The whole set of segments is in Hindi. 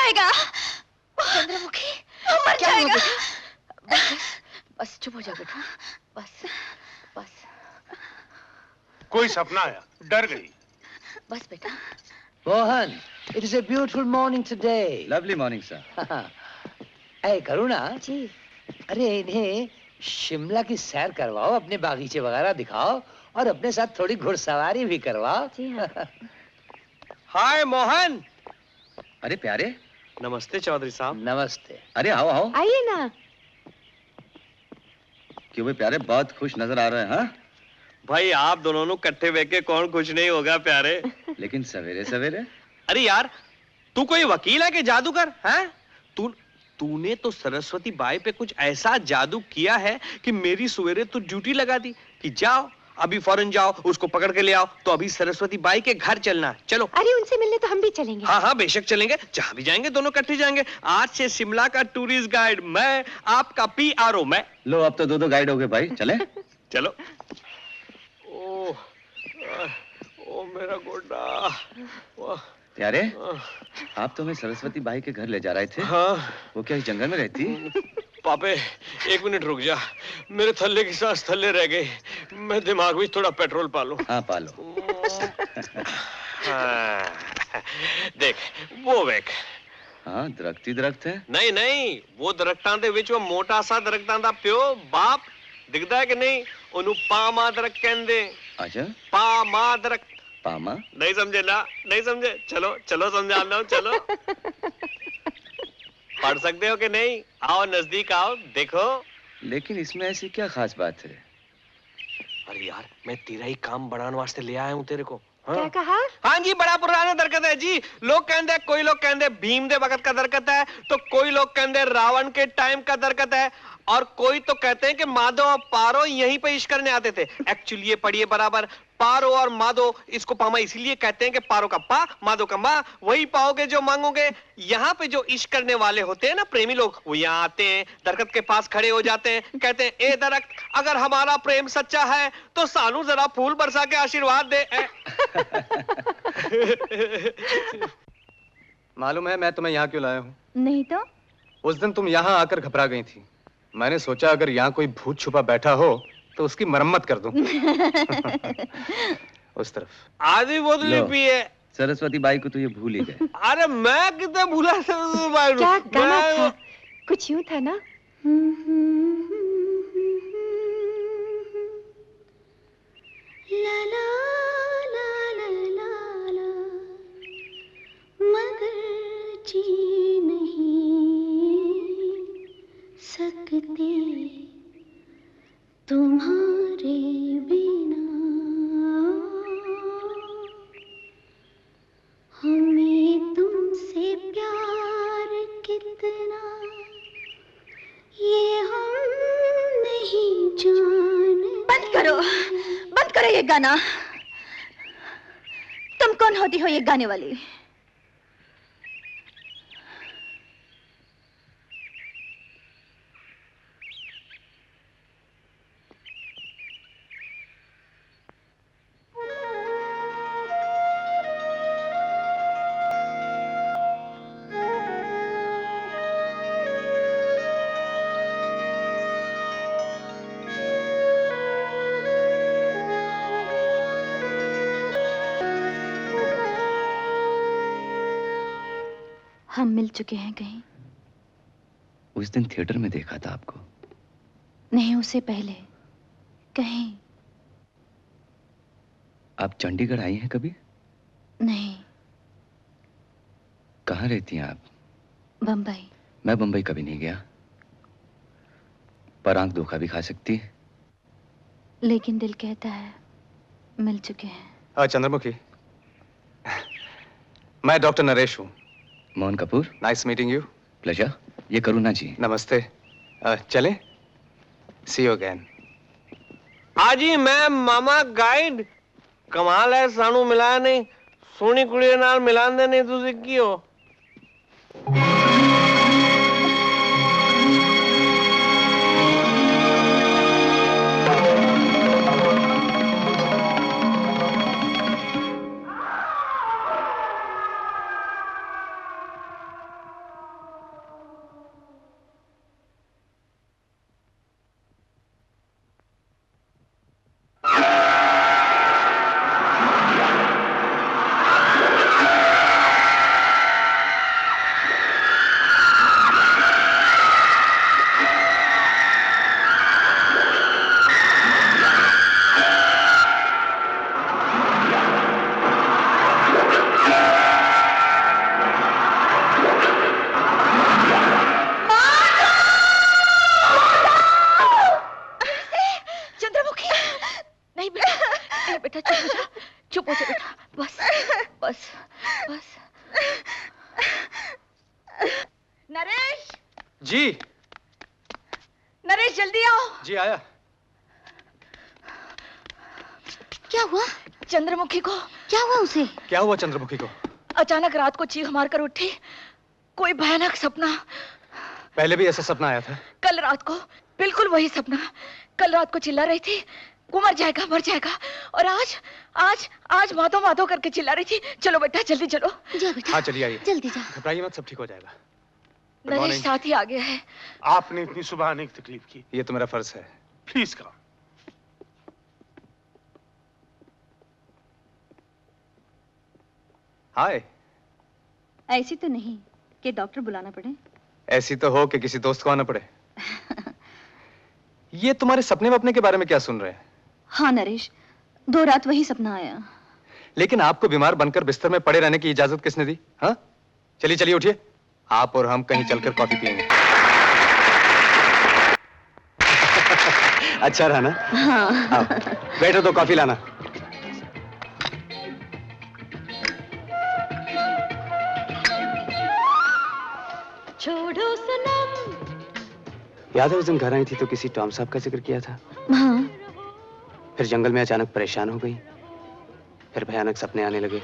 जाएगा। चंद्रमुखी, मर क्या जाएगा। बस, बस चुप हो जा बेटा, बस बस। कोई सपना आया, डर गई। बस बेटा। Mohan, it is a beautiful morning today. Lovely morning, sir. ऐ करुणा जी। अरे इन्हें शिमला की सैर करवाओ, अपने बागीचे वगैरह दिखाओ और अपने साथ थोड़ी घुड़सवारी भी करवाओ। जी हाँ। हाय मोहन। अरे प्यारे, नमस्ते चौधरी साहब। नमस्ते। अरे आओ आओ। आइए ना। क्यों भाई प्यारे, बहुत खुश नजर आ रहे हैं। हाँ भाई आप दोनों ने इकट्ठे बैठ के कौन खुश नहीं होगा प्यारे। लेकिन सवेरे सवेरे। अरे यार, तू कोई वकील है कि जादूगर है? तूने तो सरस्वती बाई पे कुछ ऐसा जादू किया है कि मेरी सवेरे तो ड्यूटी लगा दी कि जाओ अभी फौरन जाओ, उसको पकड़ के ले आओ। तो अभी सरस्वती बाई के घर चलना है। चलो। अरे उनसे मिलने तो हम भी चलेंगे। हाँ हाँ बेशक चलेंगे, जहां भी जाएंगे दोनों इकट्ठे जाएंगे। आज से शिमला का टूरिस्ट गाइड मैं, आपका PRO मैं। लो अब तो दो गाइड हो गए भाई, चले। चलो। ओ मेरा गोड्डा। प्यारे, आप तो हमें सरस्वती बाई के घर ले जा रहे थे। हाँ। वो क्या इस जंगल में रहती? पापे एक मिनट रुक जा, मेरे थल्ले की सांस थल्ले रह गई। मैं दिमाग में थोड़ा पेट्रोल पालूं। हाँ पालो। हाँ, देख वो वेख। हाँ दरख्त ही दरख्त है। नहीं नहीं, वो दरख्तां दे विच वो मोटा सा दरख्तां दा प्यो बाप दिखदा है कि नहीं? ओनू पामा दरख्त कहंदे। अच्छा। पामा दरख्त। पामा? नहीं समझे ना? नहीं समझे? चलो चलो समझा लो, चलो। पढ़ सकते हो कि नहीं? आओ नजदीक आओ, देखो। लेकिन इसमें ऐसी क्या खास बात है? अरे यार, मैं तेरा ही काम बढ़ाने वास्ते ले आया हूँ तेरे को। हाँ? क्या कहा? हाँ जी, बड़ा पुराना दरकत है जी। लोग कहते, कोई लोग कहते भीम दे वक्त का दरकत है, तो कोई लोग कहते रावण के टाइम का दरकत है, और कोई तो कहते हैं कि माधो और पारो यहीं पे इश्क करने आते थे। एक्चुअली ये पढ़िए बराबर, पारो और माधो, इसको पामा इसीलिए कहते हैं कि पारो का पा, माधो का मा, वही पाओगे जो मांगोगे। यहाँ पे जो इश्क करने वाले होते हैं ना, प्रेमी लोग, वो यहाँ आते हैं, दरख्त के पास खड़े हो जाते हैं, कहते हैं ए दरख्त, अगर हमारा प्रेम सच्चा है तो सानू जरा फूल बरसा के आशीर्वाद दे। मालूम है मैं तुम्हें यहाँ क्यों लाया हूँ? नहीं तो? उस दिन तुम यहाँ आकर घबरा गई थी। मैंने सोचा अगर यहाँ कोई भूत छुपा बैठा हो तो उसकी मरम्मत कर दूं। उस तरफ आधी बोतल पी है। सरस्वती बाई को तो ये भूल ही गए। अरे मैं कितने भूला सरस्वती बाई को? क्या गाना था? कुछ यूं था ना? ला ला ला ला ला ला, मगर जी नहीं सकते तुम्हारे बिना, हमें तुमसे प्यार कितना ये हम नहीं जानते। बंद करो ये गाना। तुम कौन होती हो ये गाने वाली? हम मिल चुके हैं कहीं? उस दिन थिएटर में देखा था आपको। नहीं, उससे पहले कहीं। आप चंडीगढ़ आई हैं कभी? नहीं। कहाँ रहती हैं आप? बम्बई। मैं बम्बई कभी नहीं गया, पर आंख धोखा भी खा सकती है। लेकिन दिल कहता है मिल चुके हैं। चंद्रमुखी, मैं डॉक्टर नरेश हूँ। Mohan Kapoor. Nice meeting you. Pleasure. ये करुणा जी। नमस्ते। चलें? सी यू अगेन। आजी मैं मामा गाइड। कमाल है, सानू मिलाया नहीं, सोनी कुड़ी नाल मिलान दे नहीं तुसी की हो। जी नरेश जल्दी आओ। जी आया। क्या हुआ? चंद्रमुखी को क्या हुआ उसे? क्या हुआ चंद्रमुखी को? अचानक रात को चीख मार कर उठी। कोई भयानक सपना। पहले भी ऐसा सपना आया था? कल रात को बिल्कुल वही सपना। कल रात को चिल्ला रही थी वो मर जाएगा मर जाएगा, और आज आज आज माधो माधो करके चिल्ला रही थी। चलो बेटा जल्दी चलो। जा बेटा। हाँ चलिए आइए। जल्दी जा। घबराइए मत, सब ठीक हो जाएगा। नरेश साथ ही आ गया है। आपने इतनी सुबह आने की तकलीफ की। ये तो मेरा फर्ज है। Please come. हाय। ऐसी तो नहीं कि डॉक्टर बुलाना पड़े। ऐसी तो हो कि किसी दोस्त को आना पड़े। ये तुम्हारे सपने वपने के बारे में क्या सुन रहे हैं? हाँ नरेश, 2 रात वही सपना आया। लेकिन आपको बीमार बनकर बिस्तर में पड़े रहने की इजाजत किसने दी? हाँ चलिए चलिए उठिए, आप और हम कहीं चलकर कॉफी पिएंगे। अच्छा रहा ना? हाँ। आओ बैठो तो कॉफी लाना। छोड़ो सनम। याद है उस दिन घर आई थी तो किसी टॉम साहब का जिक्र किया था। हाँ। फिर जंगल में अचानक परेशान हो गई, फिर भयानक सपने आने लगे,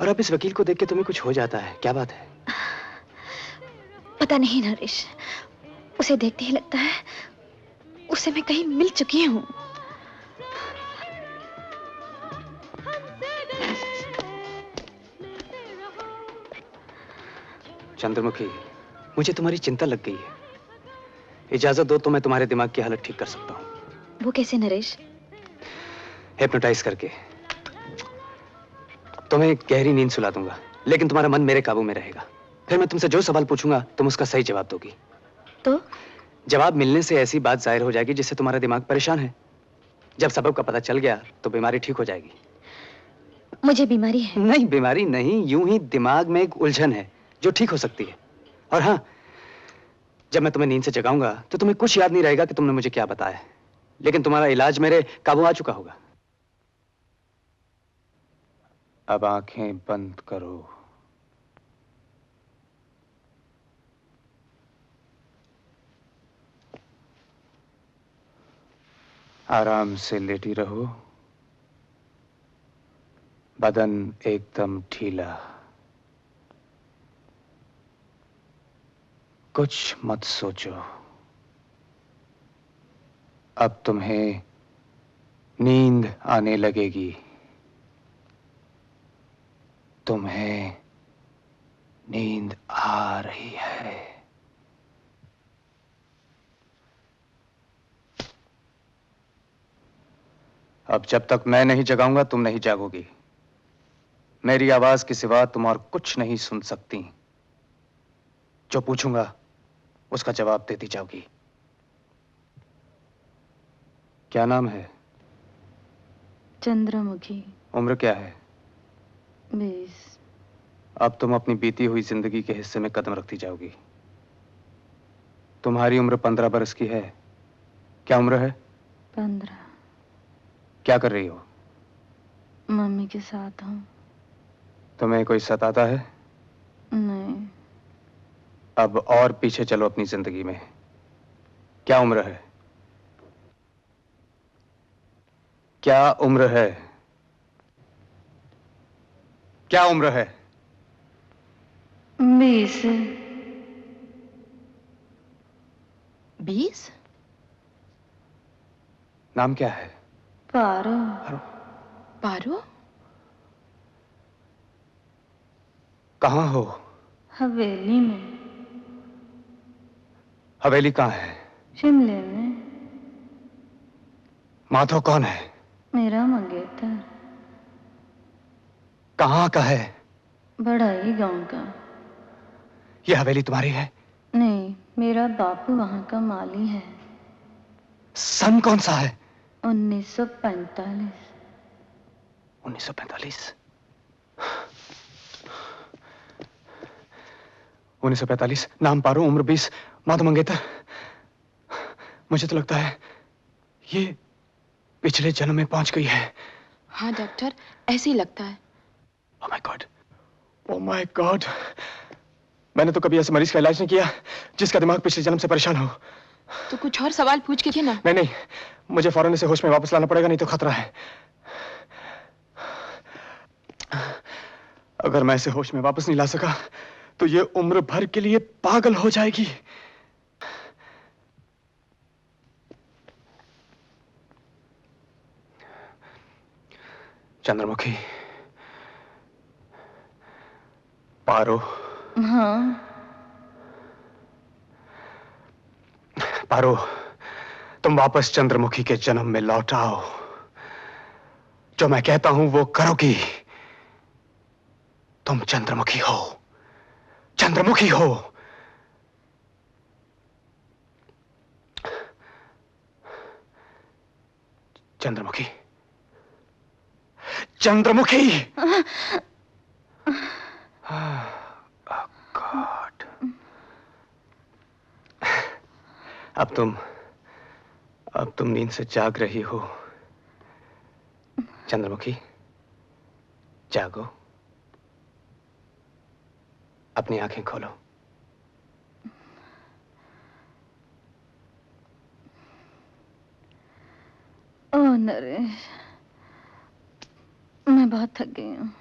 और अब इस वकील को देख के तुम्हें कुछ हो जाता है। क्या बात है? पता नहीं नरेश, उसे देखते ही लगता है उसे मैं कहीं मिल चुकी हूँ। चंद्रमुखी, मुझे तुम्हारी चिंता लग गई है। इजाजत दो तो मैं तुम्हारे दिमाग की हालत ठीक कर सकता हूँ। वो कैसे नरेश? हिप्नोटाइज करके तुम्हें गहरी नींद सुला दूंगा, लेकिन तुम्हारा मन मेरे काबू में रहेगा। फिर मैं तुमसे जो सवाल पूछूंगा तुम उसका सही जवाब दोगी। तो? जवाब मिलने से ऐसी बात जाहिर हो जाएगी जिससे तुम्हारा दिमाग परेशान है। जब सबब का पता चल गया तो बीमारी ठीक हो जाएगी। मुझे बीमारी है? नहीं, बीमारी नहीं, यूं ही दिमाग में एक उलझन है जो ठीक हो सकती है। और हाँ, जब मैं तुम्हें नींद से जगाऊंगा तो तुम्हें कुछ याद नहीं रहेगा कि तुमने मुझे क्या बताया, लेकिन तुम्हारा इलाज मेरे काबू आ चुका होगा। अब आंखें बंद करो। आराम से लेटी रहो, बदन एकदम ढीला। कुछ मत सोचो। अब तुम्हें नींद आने लगेगी। तुम्हें नींद आ रही है। अब जब तक मैं नहीं जगाऊंगा तुम नहीं जागोगी। मेरी आवाज के सिवा तुम और कुछ नहीं सुन सकती। जो पूछूंगा उसका जवाब देती जाओगी। क्या नाम है? चंद्रमुखी। उम्र क्या है? 20। अब तुम अपनी बीती हुई जिंदगी के हिस्से में कदम रखती जाओगी। तुम्हारी उम्र 15 बरस की है। क्या उम्र है? 15। क्या कर रही हो? मम्मी के साथ हूँ। तुम्हें कोई सताता है? नहीं। अब और पीछे चलो अपनी जिंदगी में। क्या उम्र है? क्या उम्र है? क्या उम्र है? 20। 20? नाम क्या है? पारो। पारो? कहाँ हो? हवेली में। हवेली कहाँ है? शिमले में। माधव कौन है? मेरा मंगेतर। कहाँ का है? बड़ा ही गांव का। ये हवेली तुम्हारी है? नहीं, मेरा बापू वहां का माली है। सन कौन सा है? 1945। 1945? 1945, नाम पारो, उम्र 20, माधव मंगेतर। मुझे तो लगता है ये पिछले जन्म में पहुंच गई है। हाँ डॉक्टर, ऐसे ही लगता है। Oh my God, oh my God. मैंने तो कभी ऐसे मरीज का इलाज नहीं किया जिसका दिमाग पिछले जन्म से परेशान हो। तो कुछ और सवाल पूछ के ना। नहीं नहीं, मुझे फौरन इसे होश में वापस लाना पड़ेगा, नहीं तो खतरा है। अगर मैं इसे होश में वापस नहीं ला सका तो ये उम्र भर के लिए पागल हो जाएगी। चंद्रमुखी, पारो। हाँ। पारो, तुम वापस चंद्रमुखी के जन्म में लौट आओ। जो मैं कहता हूं वो करोगी। तुम चंद्रमुखी हो, चंद्रमुखी हो। चंद्रमुखी, चंद्रमुखी। गॉड। अब तुम नींद से जाग रही हो। चंद्रमुखी, जागो, अपनी आंखें खोलो। ओह नरेश, मैं बहुत थक गई हूँ।